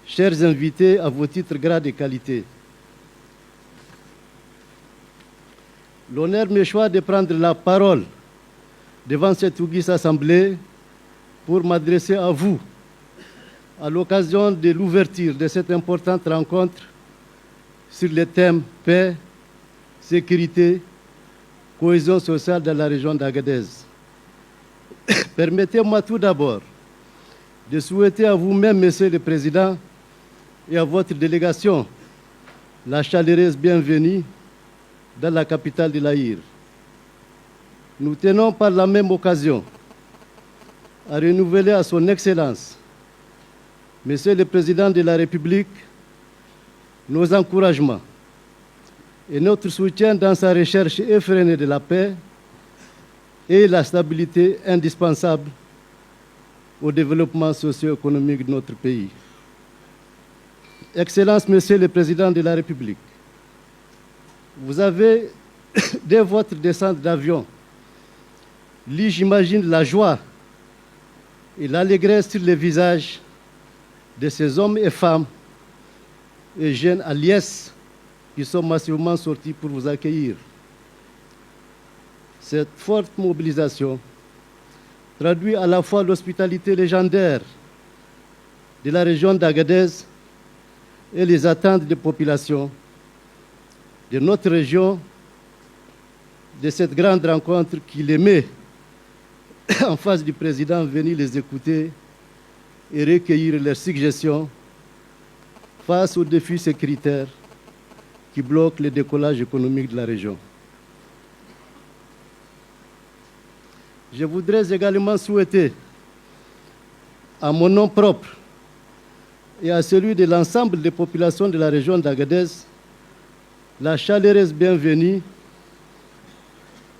chers invités à vos titres, grades et qualités, l'honneur me choisit de prendre la parole devant cette auguste assemblée pour m'adresser à vous à l'occasion de l'ouverture de cette importante rencontre sur les thèmes paix, sécurité, cohésion sociale dans la région d'Agadez. Permettez-moi tout d'abord de souhaiter à vous-même, Monsieur le Président, et à votre délégation la chaleureuse bienvenue dans la capitale de l'Aïr. Nous tenons par la même occasion à renouveler à son Excellence, Monsieur le Président de la République, nos encouragements et notre soutien dans sa recherche effrénée de la paix et la stabilité indispensable au développement socio-économique de notre pays. Excellence, Monsieur le Président de la République, vous avez, dès votre descente d'avion, lu, j'imagine, la joie et l'allégresse sur les visages de ces hommes et femmes et jeunes à Liesse qui sont massivement sortis pour vous accueillir. Cette forte mobilisation traduit à la fois l'hospitalité légendaire de la région d'Agadez et les attentes des populations de notre région de cette grande rencontre qui les met en face du président, venir les écouter et recueillir leurs suggestions face aux défis sécuritaires qui bloquent le décollage économique de la région. Je voudrais également souhaiter, à mon nom propre et à celui de l'ensemble des populations de la région d'Agadez, la chaleureuse bienvenue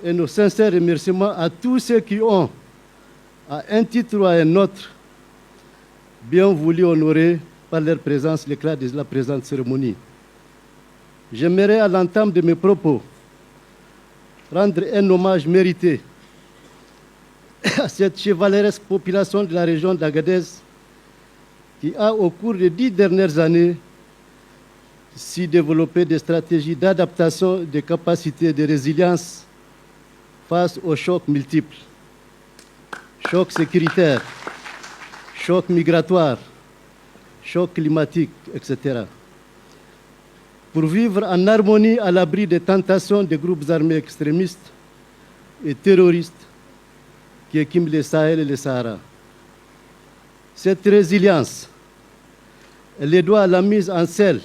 et nos sincères remerciements à tous ceux qui ont, à un titre ou à un autre, bien voulu honorer par leur présence l'éclat de la présente cérémonie. J'aimerais, à l'entame de mes propos, rendre un hommage mérité à cette chevaleresque population de la région d'Agadez qui a, au cours des 10 dernières années, su développer des stratégies d'adaptation, de capacités de résilience face aux chocs multiples, chocs sécuritaires, chocs migratoires, chocs climatiques, etc. Pour vivre en harmonie à l'abri des tentations des groupes armés extrémistes et terroristes qui équiment le Sahel et le Sahara. Cette résilience, elle est doit à la mise en selle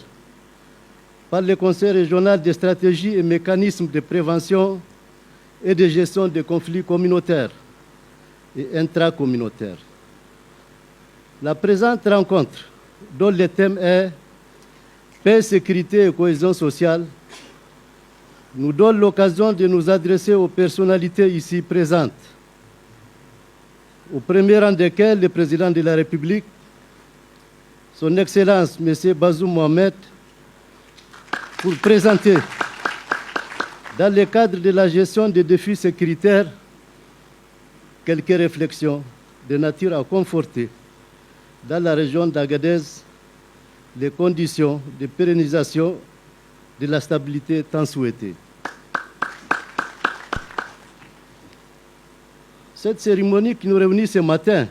par le Conseil régional des stratégies et mécanismes de prévention et de gestion des conflits communautaires et intracommunautaires. La présente rencontre, dont le thème est paix, sécurité et cohésion sociale, nous donne l'occasion de nous adresser aux personnalités ici présentes, au premier rang desquelles le président de la République, son Excellence M. Bazoum Mohamed, pour présenter, dans le cadre de la gestion des défis sécuritaires, quelques réflexions de nature à conforter dans la région d'Agadez les conditions de pérennisation de la stabilité tant souhaitée. Cette cérémonie qui nous réunit ce matin,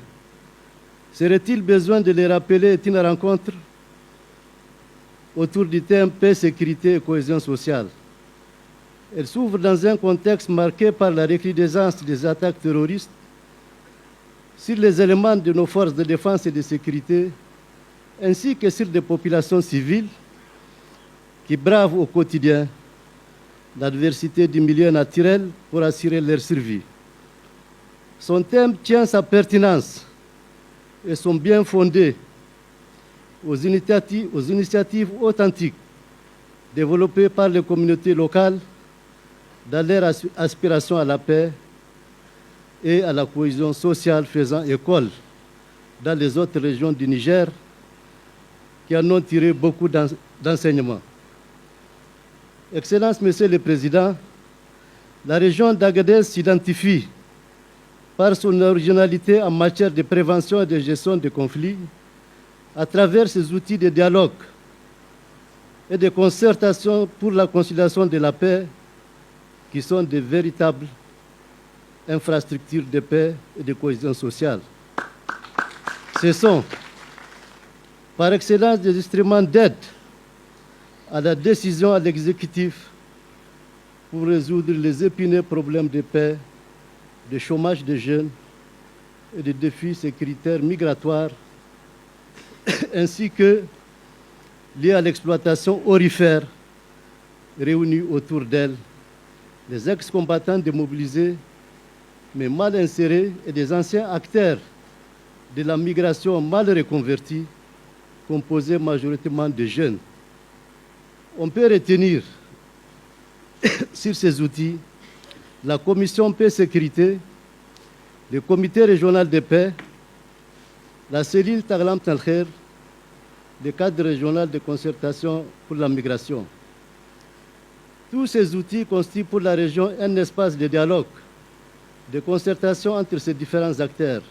serait-il besoin de les rappeler, est une rencontre autour du thème paix, sécurité et cohésion sociale. Elle s'ouvre dans un contexte marqué par la recrudescence des attaques terroristes sur les éléments de nos forces de défense et de sécurité, ainsi que sur des populations civiles qui bravent au quotidien l'adversité du milieu naturel pour assurer leur survie. Son thème tient sa pertinence et son bien fondé aux initiatives authentiques développées par les communautés locales dans leur aspiration à la paix et à la cohésion sociale faisant école dans les autres régions du Niger qui en ont tiré beaucoup d'enseignements. Excellence, Monsieur le Président, la région d'Agadez s'identifie par son originalité en matière de prévention et de gestion des conflits, à travers ces outils de dialogue et de concertation pour la conciliation de la paix, qui sont de véritables infrastructures de paix et de cohésion sociale. Ce sont, par excellence, des instruments d'aide à la décision à l'exécutif pour résoudre les épineux problèmes de paix, de chômage des jeunes et des défis sécuritaires migratoires, ainsi que liés à l'exploitation aurifère réunis autour d'elle, des ex-combattants démobilisés mais mal insérés et des anciens acteurs de la migration mal reconvertis, composés majoritairement de jeunes. On peut retenir sur ces outils la Commission Paix-Sécurité, le Comité régional de paix, la cellule Taglam Talkher, le cadre régional de concertation pour la migration. Tous ces outils constituent pour la région un espace de dialogue, de concertation entre ces différents acteurs.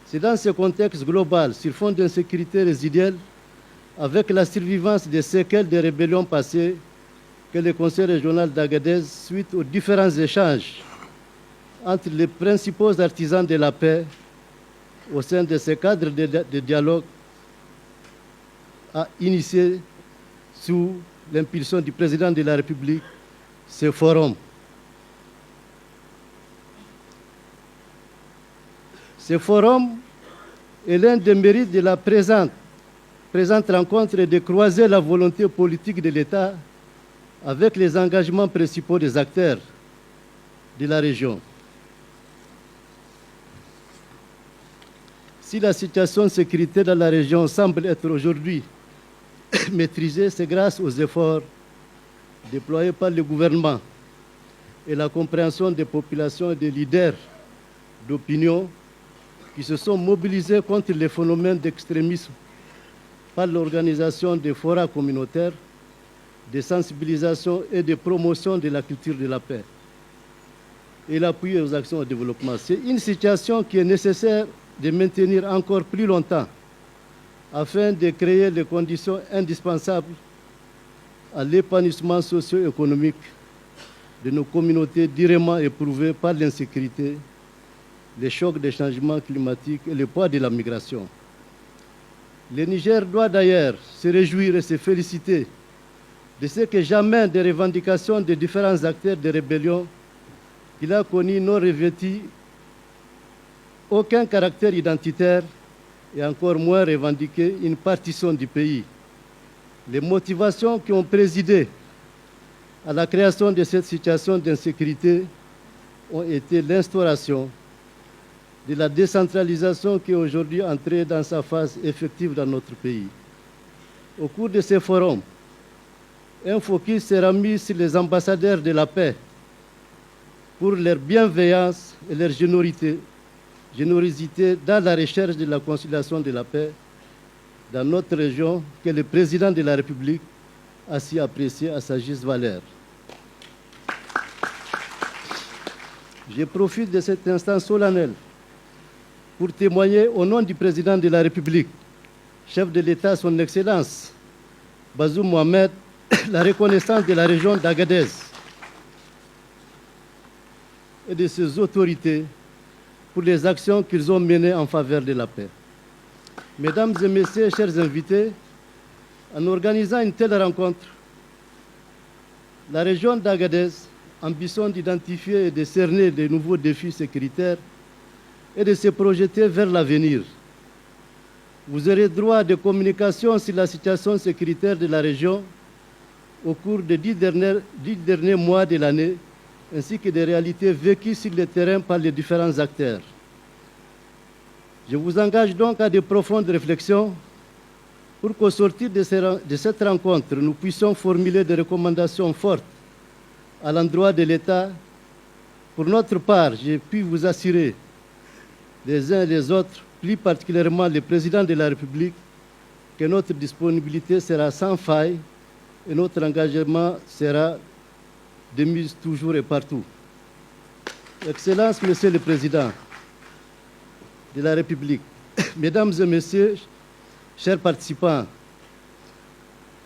C'est dans ce contexte global, sur fond d'insécurité résiduelle, avec la survivance des séquelles des rébellions passées, que le Conseil régional d'Agadez, suite aux différents échanges entre les principaux artisans de la paix, au sein de ce cadre de dialogue, a initié, sous l'impulsion du président de la République, ce forum. Ce forum est l'un des mérites de la présente rencontre et de croiser la volonté politique de l'État avec les engagements principaux des acteurs de la région. Si la situation de sécurité dans la région semble être aujourd'hui maîtrisée, c'est grâce aux efforts déployés par le gouvernement et la compréhension des populations et des leaders d'opinion qui se sont mobilisés contre les phénomènes d'extrémisme par l'organisation des forats communautaires, de sensibilisation et de promotion de la culture de la paix et l'appui aux actions de développement. C'est une situation qui est nécessaire de maintenir encore plus longtemps afin de créer les conditions indispensables à l'épanouissement socio-économique de nos communautés durement éprouvées par l'insécurité, les chocs des changements climatiques et le poids de la migration. Le Niger doit d'ailleurs se réjouir et se féliciter de ce que jamais des revendications des différents acteurs de rébellion qu'il a connues n'ont revêtu aucun caractère identitaire et encore moins revendiqué une partition du pays. Les motivations qui ont présidé à la création de cette situation d'insécurité ont été l'instauration de la décentralisation qui est aujourd'hui entrée dans sa phase effective dans notre pays. Au cours de ces forums, un focus sera mis sur les ambassadeurs de la paix pour leur bienveillance et leur générosité dans la recherche de la conciliation de la paix dans notre région que le président de la République a si apprécié à sa juste valeur. Je profite de cet instant solennel pour témoigner au nom du président de la République, chef de l'État, son Excellence, Bazoum Mohamed, la reconnaissance de la région d'Agadez et de ses autorités pour les actions qu'ils ont menées en faveur de la paix. Mesdames et messieurs, chers invités, en organisant une telle rencontre, la région d'Agadez ambitionne d'identifier et de cerner de nouveaux défis sécuritaires et de se projeter vers l'avenir. Vous aurez droit à des communications sur la situation sécuritaire de la région au cours des 10 derniers mois de l'année, ainsi que des réalités vécues sur le terrain par les différents acteurs. Je vous engage donc à de profondes réflexions pour qu'au sortir de cette rencontre, nous puissions formuler des recommandations fortes à l'endroit de l'État. Pour notre part, j'ai pu vous assurer, les uns et les autres, plus particulièrement le président de la République, que notre disponibilité sera sans faille et notre engagement sera de mise toujours et partout. Excellence, Monsieur le Président de la République, Mesdames et Messieurs, chers participants,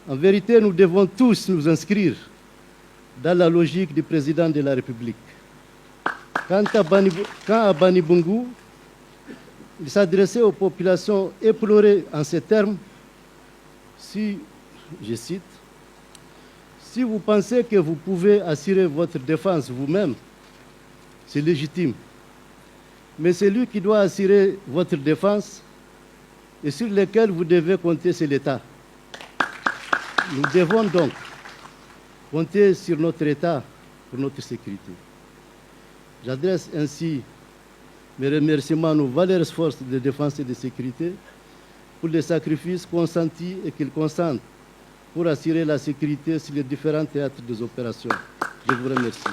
en vérité, nous devons tous nous inscrire dans la logique du président de la République. Quant à Bani Bungu, il s'adressait aux populations éplorées en ces termes, si, je cite, « Si vous pensez que vous pouvez assurer votre défense vous-même, c'est légitime. Mais celui qui doit assurer votre défense et sur lequel vous devez compter, c'est l'État. Nous devons donc compter sur notre État pour notre sécurité. » J'adresse ainsi mes remerciements à nos valeureuses forces de défense et de sécurité pour les sacrifices consentis et qu'ils consentent pour assurer la sécurité sur les différents théâtres des opérations. Je vous remercie.